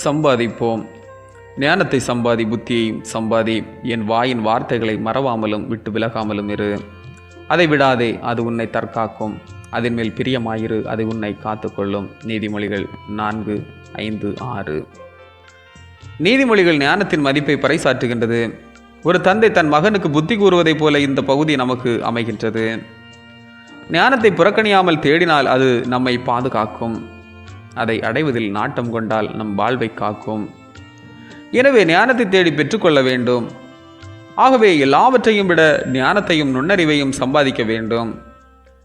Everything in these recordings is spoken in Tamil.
சம்பாதிப்போம். ஞானத்தை சம்பாதி, புத்தியையும் சம்பாதி. என் வாயின் வார்த்தைகளை மறவாமலும் விட்டு விலகாமலும் இரு. அதை விடாதே, அது உன்னை தற்காக்கும். அதன் மேல் பிரியமாயிரு, அது உன்னை காத்துக்கொள்ளும். நீதிமொழிகள் 4:5-6. நீதிமொழிகள் ஞானத்தின் மதிப்பை பறைசாற்றுகின்றது. ஒரு தந்தை தன் மகனுக்கு புத்தி கூறுவதைப் போல இந்த பகுதி நமக்கு அமைகின்றது. ஞானத்தை புறக்கணியாமல் தேடினால் அது நம்மை பாதுகாக்கும். அதை அடைவதில் நாட்டம் கொண்டால் நம் வாழ்வை காக்கும். எனவே ஞானத்தை தேடி பெற்றுக்கொள்ள வேண்டும். ஆகவே எல்லாவற்றையும் விட ஞானத்தையும் நுண்ணறிவையும் சம்பாதிக்க வேண்டும்.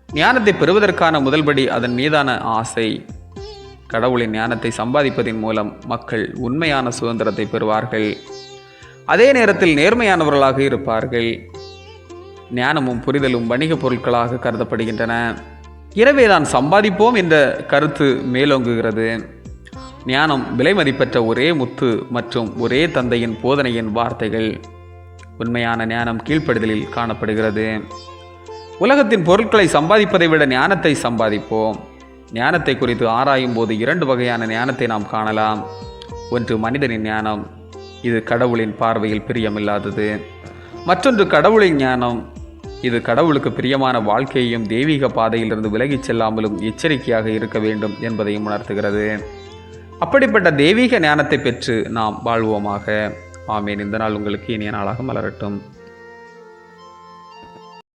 ஞானத்தை பெறுவதற்கான முதல்படி அதன் மீதான ஆசை. கடவுளின் ஞானத்தை சம்பாதிப்பதன் மூலம் மக்கள் உண்மையான சுதந்திரத்தை பெறுவார்கள். அதே நேரத்தில் நேர்மையானவர்களாக இருப்பார்கள். ஞானமும் புரிதலும் வணிகப் பொருட்களாக கருதப்படுகின்றன. எனவே தான் சம்பாதிப்போம் என்ற கருத்து மேலோங்குகிறது. ஞானம் விலை மதிப்பற்ற ஒரே முத்து மற்றும் ஒரே தந்தையின் போதனையின் வார்த்தைகள். உண்மையான ஞானம் கீழ்ப்படுதலில் காணப்படுகிறது. உலகத்தின் பொருட்களை சம்பாதிப்பதை விட ஞானத்தை சம்பாதிப்போம். ஞானத்தை குறித்து ஆராயும் போது 2 வகையான ஞானத்தை நாம் காணலாம். ஒன்று மனிதனின் ஞானம், இது கடவுளின் பார்வையில் பிரியமில்லாதது. மற்றொன்று கடவுளின் ஞானம், இது கடவுளுக்கு பிரியமான வாழ்க்கையையும் தெய்வீக பாதையிலிருந்து விலகிச் செல்லாமலும் எச்சரிக்கையாக இருக்க வேண்டும் என்பதையும் உணர்த்துகிறது. அப்படிப்பட்ட தெய்வீக ஞானத்தை பெற்று நாம் வாழ்வோமாக. ஆமேன். இந்த நாள் உங்களுக்கு இனிய நாளாக மலரட்டும்.